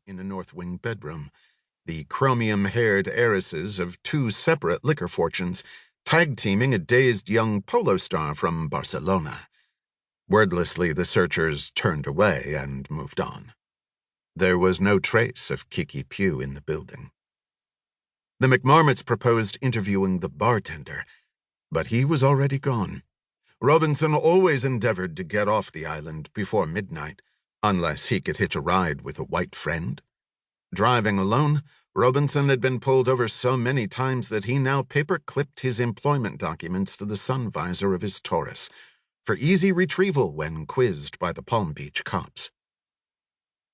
in a north wing bedroom, the chromium-haired heiresses of two separate liquor fortunes, tag-teaming a dazed young polo star from Barcelona. Wordlessly, the searchers turned away and moved on. There was no trace of Kiki Pew in the building. The McMarmots proposed interviewing the bartender, but he was already gone. Robinson always endeavored to get off the island before midnight, unless he could hitch a ride with a white friend. Driving alone, Robinson had been pulled over so many times that he now paper-clipped his employment documents to the sun visor of his Taurus, for easy retrieval when quizzed by the Palm Beach cops.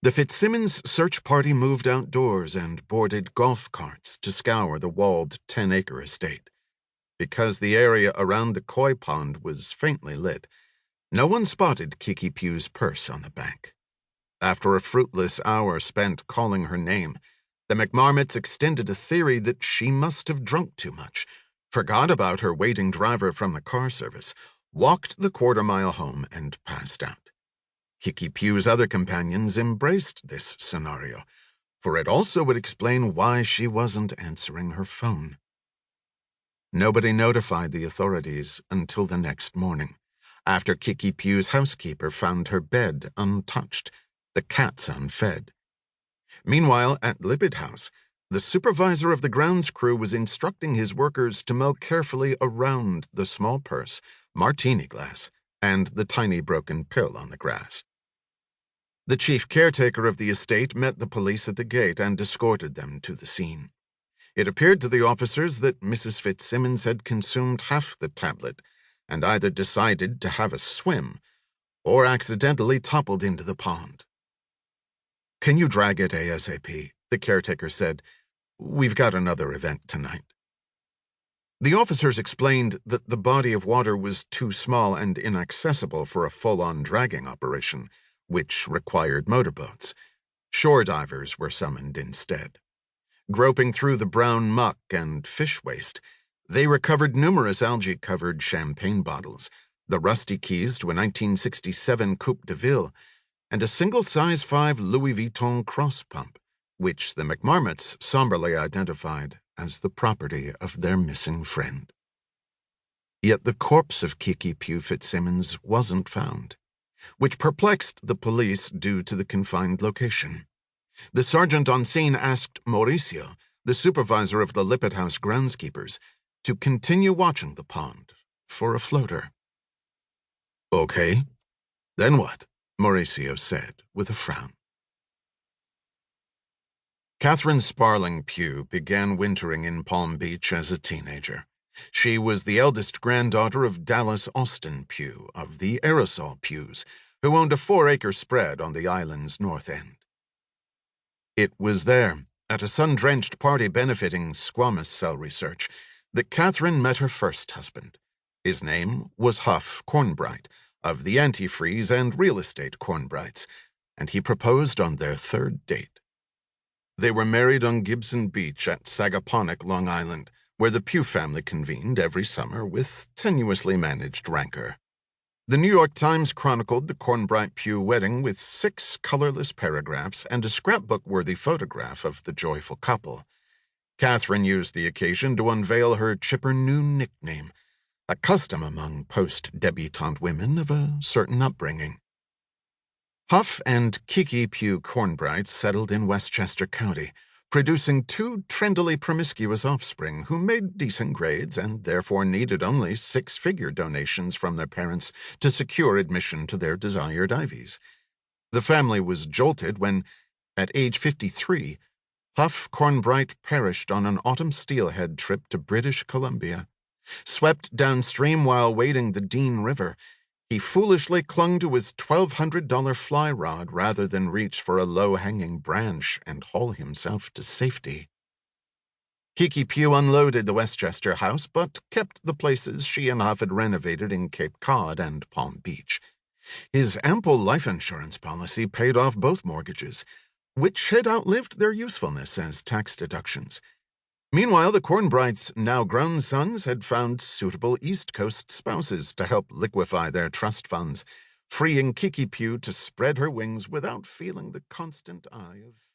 The Fitzsimmons search party moved outdoors and boarded golf carts to scour the walled 10-acre estate. Because the area around the koi pond was faintly lit, no one spotted Kiki Pew's purse on the bank. After a fruitless hour spent calling her name, the McMarmots extended a theory that she must have drunk too much, forgot about her waiting driver from the car service, walked the quarter-mile home, and passed out. Kiki Pew's other companions embraced this scenario, for it also would explain why she wasn't answering her phone. Nobody notified the authorities until the next morning, after Kiki Pew's housekeeper found her bed untouched, the cats unfed. Meanwhile, at Lippitt House, the supervisor of the grounds crew was instructing his workers to mow carefully around the small purse, martini glass, and the tiny broken pill on the grass. The chief caretaker of the estate met the police at the gate and escorted them to the scene. It appeared to the officers that Mrs. Fitzsimmons had consumed half the tablet and either decided to have a swim or accidentally toppled into the pond. "Can you drag it ASAP?" the caretaker said. "We've got another event tonight." The officers explained that the body of water was too small and inaccessible for a full-on dragging operation, which required motorboats. Shore divers were summoned instead. Groping through the brown muck and fish waste, they recovered numerous algae-covered champagne bottles, the rusty keys to a 1967 Coupe de Ville, and a single size 5 Louis Vuitton cross pump, which the McMarmots somberly identified as the property of their missing friend. Yet the corpse of Kiki Pew Fitzsimmons wasn't found, which perplexed the police due to the confined location. The sergeant on scene asked Mauricio, the supervisor of the Lippitt House groundskeepers, to continue watching the pond for a floater. "Okay, then what?" Mauricio said with a frown. Catherine Sparling Pew began wintering in Palm Beach as a teenager. She was the eldest granddaughter of Dallas Austin Pew of the Aerosol Pews, who owned a 4-acre spread on the island's north end. It was there, at a sun-drenched party benefiting squamous cell research, that Catherine met her first husband. His name was Huff Cornbright, of the Antifreeze and Real Estate Cornbrights, and he proposed on their third date. They were married on Gibson Beach at Sagaponack, Long Island, where the Pew family convened every summer with tenuously managed rancor. The New York Times chronicled the Cornbright-Pew wedding with 6 colorless paragraphs and a scrapbook-worthy photograph of the joyful couple. Catherine used the occasion to unveil her chipper new nickname, a custom among post-debutante women of a certain upbringing. Huff and Kiki Pew Cornbright settled in Westchester County, producing 2 trendily promiscuous offspring who made decent grades and therefore needed only 6-figure donations from their parents to secure admission to their desired Ivies. The family was jolted when, at age 53, Huff Cornbright perished on an autumn steelhead trip to British Columbia. Swept downstream while wading the Dean River, he foolishly clung to his $1,200 fly rod rather than reach for a low-hanging branch and haul himself to safety. Kiki Pew unloaded the Westchester house, but kept the places she and Huff had renovated in Cape Cod and Palm Beach. His ample life insurance policy paid off both mortgages, which had outlived their usefulness as tax deductions. Meanwhile, the Cornbrights' now-grown sons had found suitable East Coast spouses to help liquefy their trust funds, freeing Kiki Pew to spread her wings without feeling the constant eye of